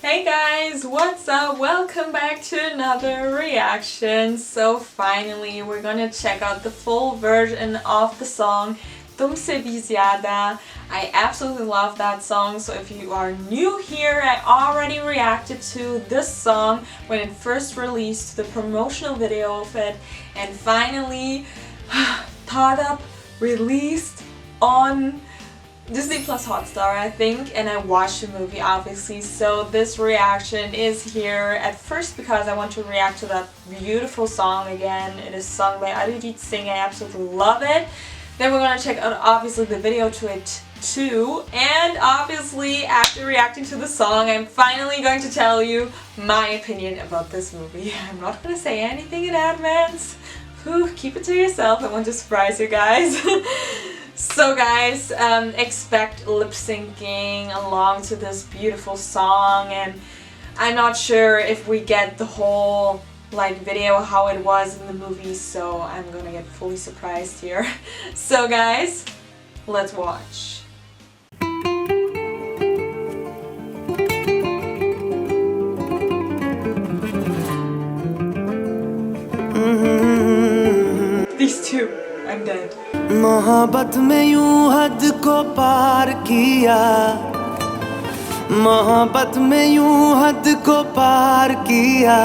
Hey guys, what's up? Welcome back to another reaction. So finally we're gonna check out the full version of the song Tumse Bhi Zyada. I absolutely love that song, so if you are new here, I already reacted to this song when it first released, the promotional video of it, and finally Tadap released on Disney Plus Hotstar, I think, and I watched the movie obviously, so this reaction is here at first because I want to react to that beautiful song again. It is sung by Arajit Singh. I absolutely love it. Then we're gonna check out obviously the video to it too, and obviously after reacting to the song I'm finally going to tell you my opinion about this movie. I'm not gonna say anything in advance. Keep it to yourself, I want to surprise you guys. So guys, expect lip syncing along to this beautiful song, and I'm not sure if we get the whole video how it was in the movie, so I'm gonna get fully surprised here. So guys, let's watch. These two, I'm dead. मोहब्बत में यूं हद को पार किया, मोहब्बत में यूं हद को पार किया,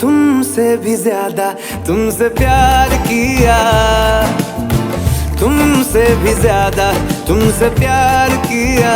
तुमसे भी ज्यादा तुमसे प्यार किया, तुमसे भी ज्यादा तुमसे प्यार किया,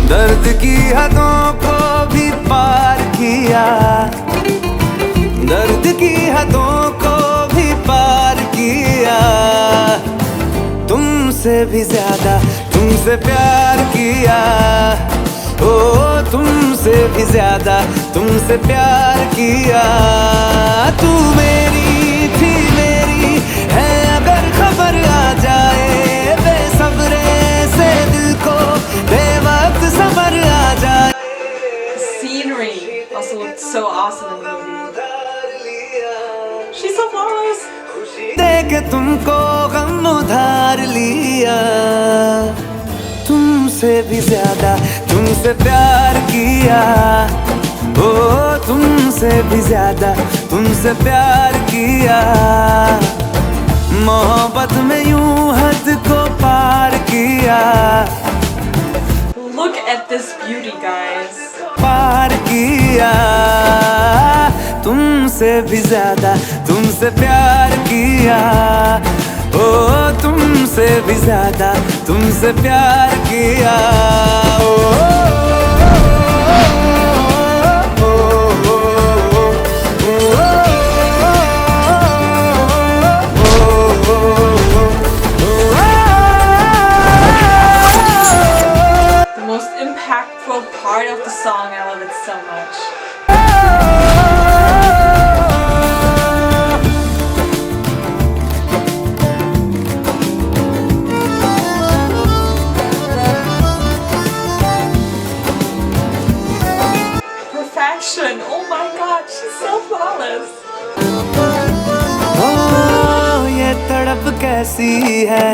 दर्द की हदों को भी पार किया, दर्द की हदों को भी पार किया, तुमसे भी ज्यादा तुमसे प्यार किया, ओ तुमसे भी ज्यादा तुमसे प्यार किया, तू मेरी थी मेरी है अगर खबर आ जाए, बेसब्रे से दिल को बेवक्त सबर आ जाए. The scenery also looked so awesome in the movie. She's so flawless. देके तुमको गम उधार लिया, तुमसे भी ज्यादा तुमसे प्यार किया, ओ तुमसे भी ज्यादा तुमसे प्यार किया, मोहब्बत में यूं हद को पार किया. Look at this beauty, guys. पार किया, तुमसे भी ज्यादा तुमसे प्यार किया, ओ तुमसे भी ज्यादा तुमसे प्यार किया, The most impactful part of the song, I love it so much. Oh my god, she's so flawless. ओ ये तड़प कैसी है,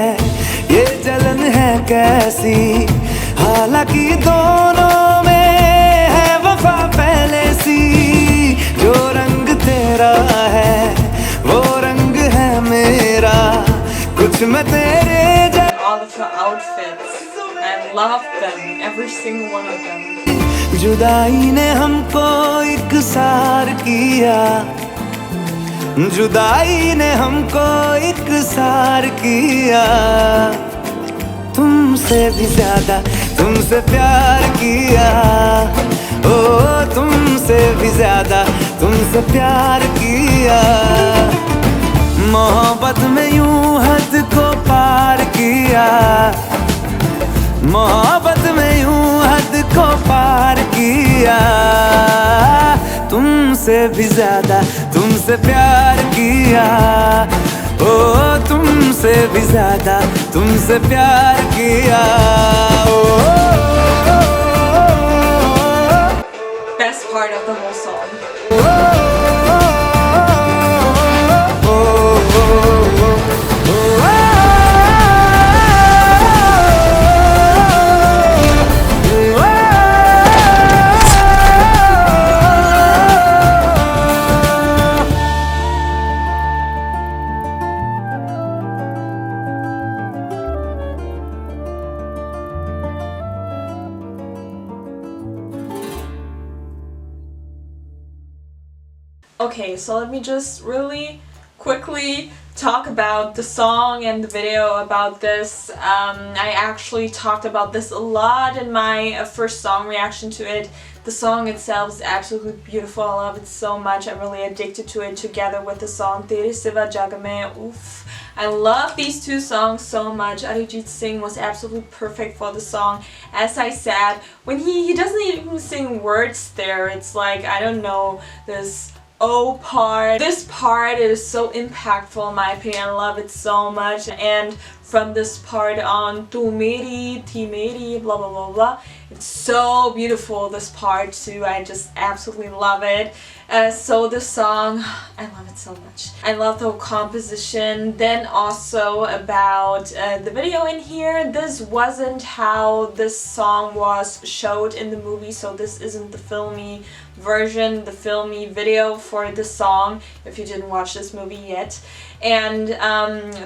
ये जलन है कैसी, हालांकि दोनों में है वफा पहले सी, जो रंग तेरा है वो रंग है मेरा, कुछ मैं तेरे all of her outfits, I love them, every single one of them. जुदाई ने हमको एक सार किया, जुदाई ने हमको एक सार किया, तुमसे भी ज्यादा तुमसे प्यार किया, ओ तुमसे भी ज्यादा तुमसे प्यार किया, मोहब्बत में यूं हद को पार किया, मोहब्बत में यूं हद को पार किया, तुमसे भी ज्यादा तुमसे प्यार किया, ओ तुमसे भी ज्यादा तुमसे प्यार किया, Best part of the whole song. Okay, so let me just really quickly talk about the song and the video about this. I actually talked about this a lot in my first song reaction to it. The song itself is absolutely beautiful. I love it so much. I'm really addicted to it together with the song Tere Siva Jag Mein. Oof. I love these two songs so much. Arijit Singh was absolutely perfect for the song. As I said, when he doesn't even sing words there, it's like, I don't know, this O part. This part is so impactful in my opinion. I love it so much. And from this part on, tu meri, ti meri, blah blah blah blah. It's so beautiful, this part too. I just absolutely love it. So the song, I love it so much. I love the whole composition. Then also about the video in here. This wasn't how this song was showed in the movie, so this isn't the filmy version, the filmy video for the song, if you didn't watch this movie yet. And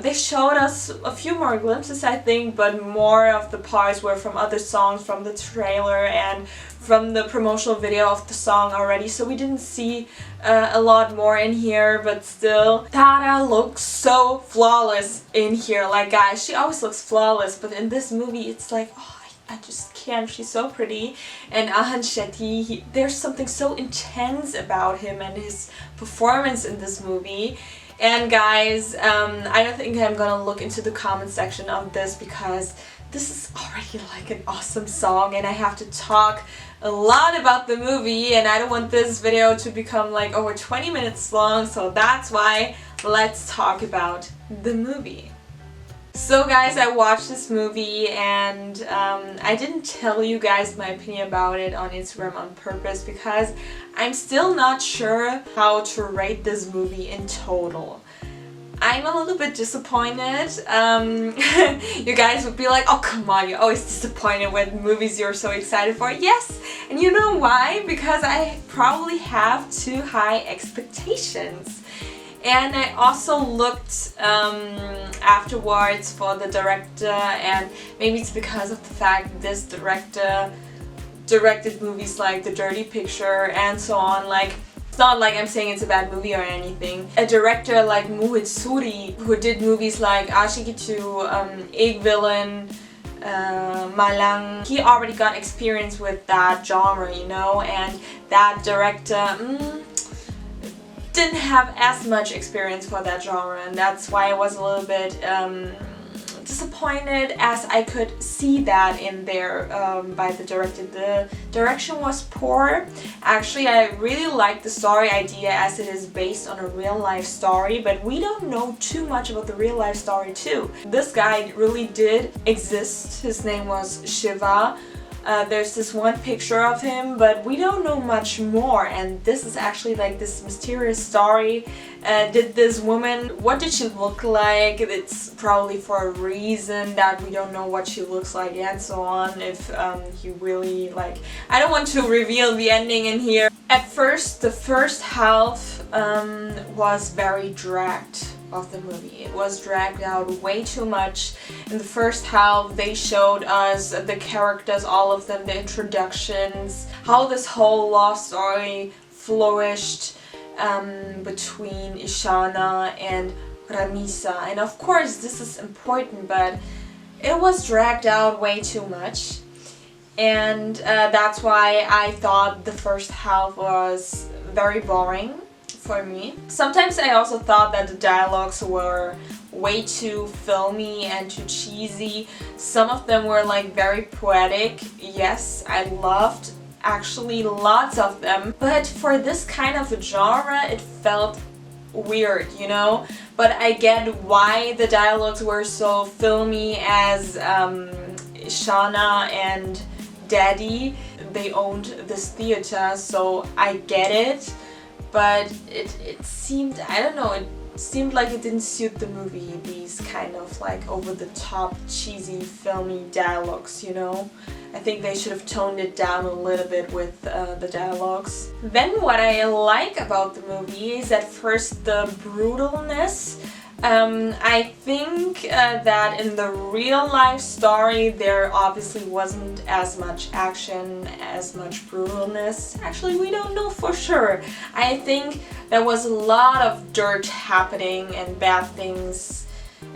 they showed us a few more glimpses, I think, but more of the parts were from other songs, from the trailer and from the promotional video of the song already, so we didn't see a lot more in here, but still, Tadap looks so flawless in here. Like, guys, she always looks flawless, but in this movie it's like, oh, I just can't. She's so pretty. And Ahan Shetty, there's something so intense about him and his performance in this movie. And guys, I don't think I'm gonna look into the comment section of this because this is already like an awesome song and I have to talk a lot about the movie and I don't want this video to become like over 20 minutes long, so that's why let's talk about the movie. So guys, I watched this movie and I didn't tell you guys my opinion about it on Instagram on purpose because I'm still not sure how to rate this movie in total. I'm a little bit disappointed. You guys would be like, oh come on, you're always disappointed with movies you're so excited for. Yes, and you know why? Because I probably have too high expectations. And I also looked afterwards for the director, and maybe it's because of the fact that this director directed movies like The Dirty Picture and so on. Like, it's not like I'm saying it's a bad movie or anything. A director like Mohit Suri, who did movies like Aashiki 2, Ek Villain, Milan, he already got experience with that genre, you know, and that director didn't have as much experience for that genre, and that's why I was a little bit disappointed as I could see that in there by the director. The direction was poor. Actually, I really like the story idea as it is based on a real life story, but we don't know too much about the real life story too. This guy really did exist. His name was Shiva. There's this one picture of him, but we don't know much more, and this is actually like this mysterious story. Did this woman, what did she look like? It's probably for a reason that we don't know what she looks like and so on. If you really like, I don't want to reveal the ending in here. At first, the first half was very dragged of the movie. It was dragged out way too much. In the first half, they showed us the characters, all of them, the introductions, how this whole love story flourished between Ishana and Ramisa. And of course, this is important, but it was dragged out way too much. And that's why I thought the first half was very boring for me. Sometimes I also thought that the dialogues were way too filmy and too cheesy. Some of them were like very poetic. Yes, I loved actually lots of them, but for this kind of a genre it felt weird, you know? But I get why the dialogues were so filmy, as Shana and Daddy, they owned this theater, so I get it. But it seemed, I don't know, it seemed like it didn't suit the movie, these kind of like over-the-top, cheesy, filmy dialogues, you know? I think they should have toned it down a little bit with the dialogues. Then what I like about the movie is at first the brutalness I think that in the real life story there obviously wasn't as much action, as much brutalness. Actually, we don't know for sure. I think there was a lot of dirt happening and bad things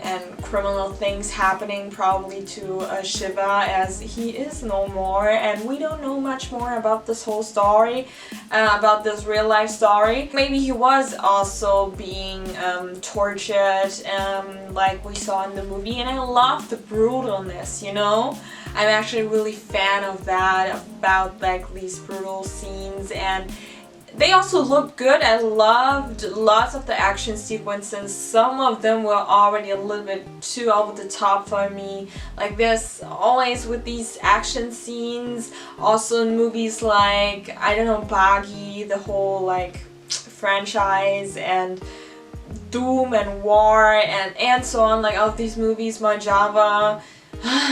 and criminal things happening probably to Shiva, as he is no more, and we don't know much more about this whole story, about this real life story. Maybe he was also being tortured like we saw in the movie, and I love the brutalness, you know? I'm actually really fan of that, about like these brutal scenes, and they also look good. I loved lots of the action sequences. Some of them were already a little bit too over the top for me. Like there's always with these action scenes, also in movies like, I don't know, Bagi, the whole like franchise, and Doom and War and so on, like all of these movies, Marjava.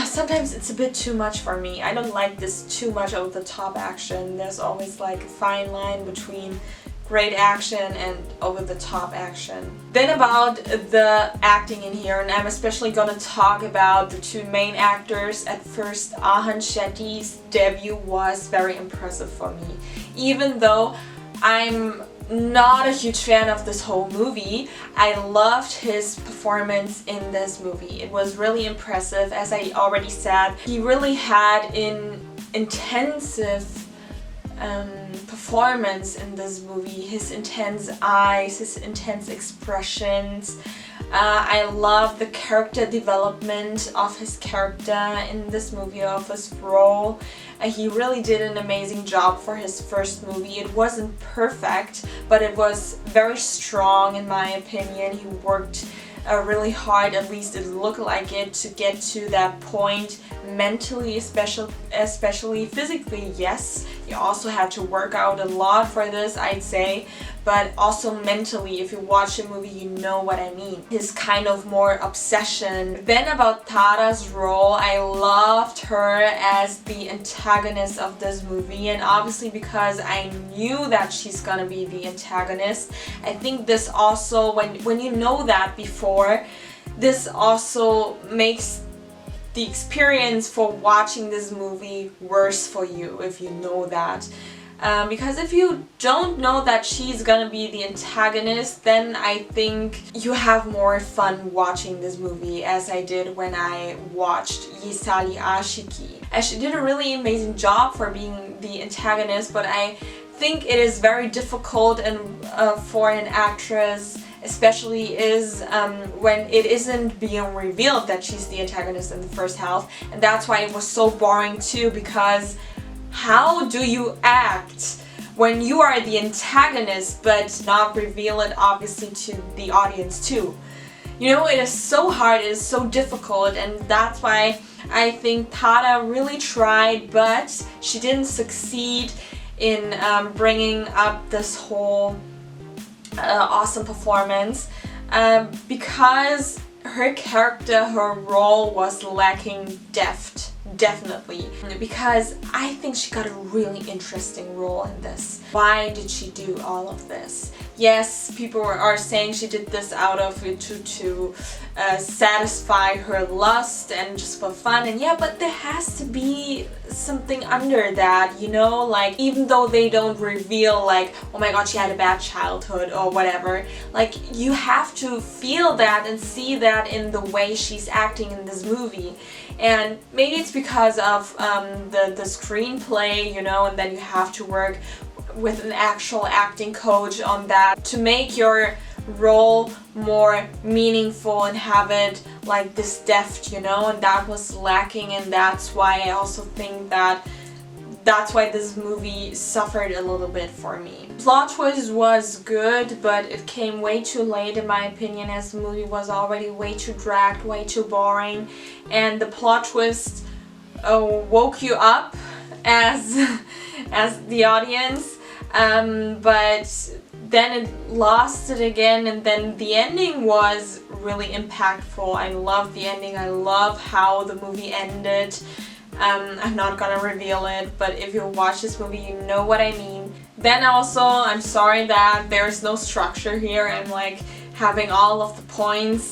Sometimes it's a bit too much for me. I don't like this too much over the top action. There's always like a fine line between great action and over the top action. Then about the acting in here, and I'm especially gonna talk about the two main actors. At first, Ahan Shetty's debut was very impressive for me. Even though I'm not a huge fan of this whole movie, I loved his performance in this movie. It was really impressive. As I already said, he really had an intensive performance in this movie. His intense eyes, his intense expressions. I love the character development of his character in this movie, of his role. He really did an amazing job for his first movie. It wasn't perfect, but it was very strong in my opinion. He worked really hard, at least it looked like it, to get to that point mentally, especially physically. Yes, you also had to work out a lot for this, I'd say, but also mentally. If you watch the movie, you know what I mean. His kind of more obsession. Then about Tara's role, I loved her as the antagonist of this movie, and obviously because I knew that she's gonna be the antagonist, I think this also, when you know that before, this also makes the experience for watching this movie worse for you if you know that. Because if you don't know that she's gonna be the antagonist, then I think you have more fun watching this movie, as I did when I watched Ye Sali Ashiki. And she did a really amazing job for being the antagonist, but I think it is very difficult and for an actress, especially is when it isn't being revealed that she's the antagonist in the first half, and that's why it was so boring too, because how do you act when you are the antagonist but not reveal it obviously to the audience too? You know, it is so hard, it is so difficult, and that's why I think Tada really tried, but she didn't succeed in bringing up this whole awesome performance, because her character, her role was lacking depth. Definitely, because I think she got a really interesting role in this. Why did she do all of this? Yes, people are saying she did this out of to satisfy her lust and just for fun, and yeah, but there has to be something under that, you know, like even though they don't reveal like, oh my god, she had a bad childhood or whatever, like you have to feel that and see that in the way she's acting in this movie. And maybe it's because of the screenplay, you know, and then you have to work with an actual acting coach on that to make your role more meaningful and have it like this depth, you know, and that was lacking, and that's why I also think that that's why this movie suffered a little bit for me. Plot twist was good, but it came way too late in my opinion, as the movie was already way too dragged, way too boring, and the plot twist woke you up as the audience, but then it lost it again, and then the ending was really impactful. I love the ending, I love how the movie ended. I'm not gonna reveal it, but if you watch this movie, you know what I mean. Then also, I'm sorry that there's no structure here. I'm like having all of the points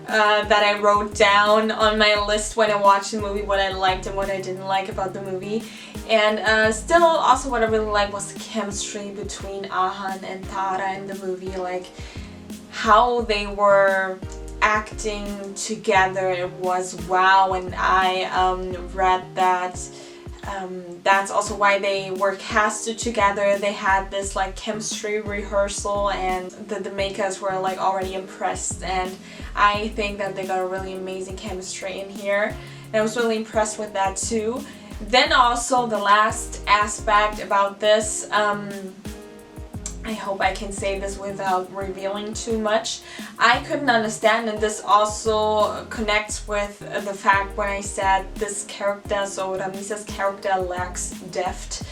that I wrote down on my list when I watched the movie, what I liked and what I didn't like about the movie. And still, also what I really liked was the chemistry between Ahan and Tara in the movie, like how they were acting together. It was wow, and I read that that's also why they were casted together. They had this like chemistry rehearsal, and the makers were like already impressed, and I think that they got a really amazing chemistry in here, and I was really impressed with that too. Then also the last aspect about this, I hope I can say this without revealing too much. I couldn't understand, and this also connects with the fact when I said this character, so Ramisa's character lacks depth.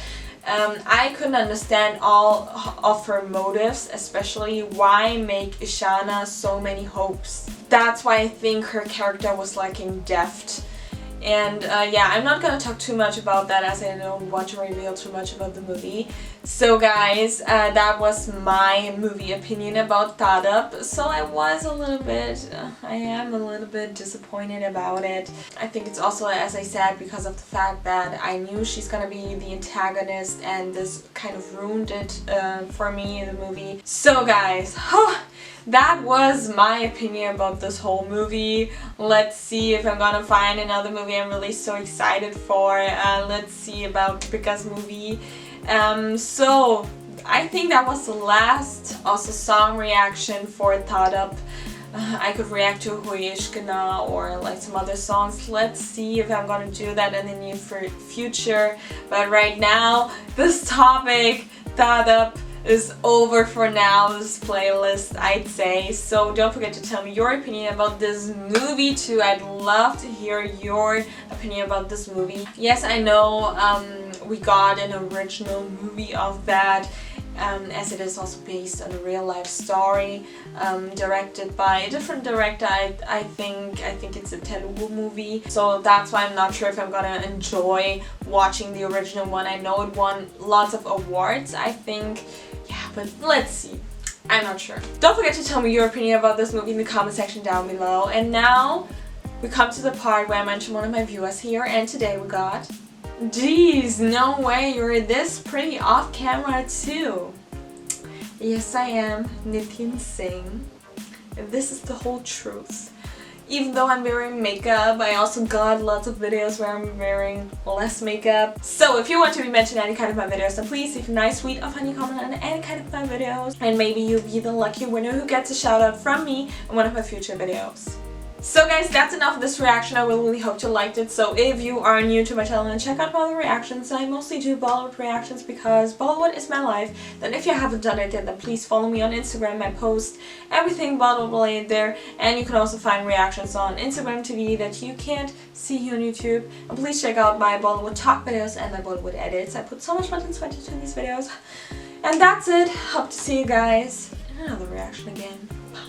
I couldn't understand all of her motives, especially why make Ishana so many hopes. That's why I think her character was lacking depth. And yeah, I'm not gonna talk too much about that as I don't want to reveal too much about the movie. So guys, that was my movie opinion about Tadap. So I am a little bit disappointed about it. I think it's also, as I said, because of the fact that I knew she's gonna be the antagonist, and this kind of ruined it for me in the movie. So guys, that was my opinion about this whole movie. Let's see if I'm gonna find another movie I'm really so excited for. Let's see about Pika's movie. So I think that was the last also song reaction for Tadap. I could react to Hoyeshkina or like some other songs. Let's see if I'm gonna do that in the near future. But right now, this topic, Tadap, is over for now, this playlist, I'd say. So don't forget to tell me your opinion about this movie too. I'd love to hear your opinion about this movie. Yes, I know we got an original movie of that, as it is also based on a real life story, directed by a different director. I think it's a Telugu movie, so that's why I'm not sure if I'm gonna enjoy watching the original one. I know it won lots of awards, I think. Yeah, but let's see. I'm not sure. Don't forget to tell me your opinion about this movie in the comment section down below. And now we come to the part where I mentioned one of my viewers here, and today we got... Geez, no way, you're this pretty off camera too. Yes, I am Nithin Singh. This is the whole truth. Even though I'm wearing makeup, I also got lots of videos where I'm wearing less makeup. So if you want to be mentioned in any kind of my videos, then please leave a nice, sweet, or funny comment on any kind of my videos. And maybe you'll be the lucky winner who gets a shout out from me in one of my future videos. So guys, that's enough of this reaction. I really hope you liked it. So if you are new to my channel and check out my other reactions, I mostly do Bollywood reactions because Bollywood is my life. Then if you haven't done it yet, then please follow me on Instagram. I post everything Bollywood related there, and you can also find reactions on Instagram TV that you can't see here on YouTube. And please check out my Bollywood talk videos and my Bollywood edits. I put so much fun and sweat into these videos. And that's it. Hope to see you guys in another reaction again. Bye.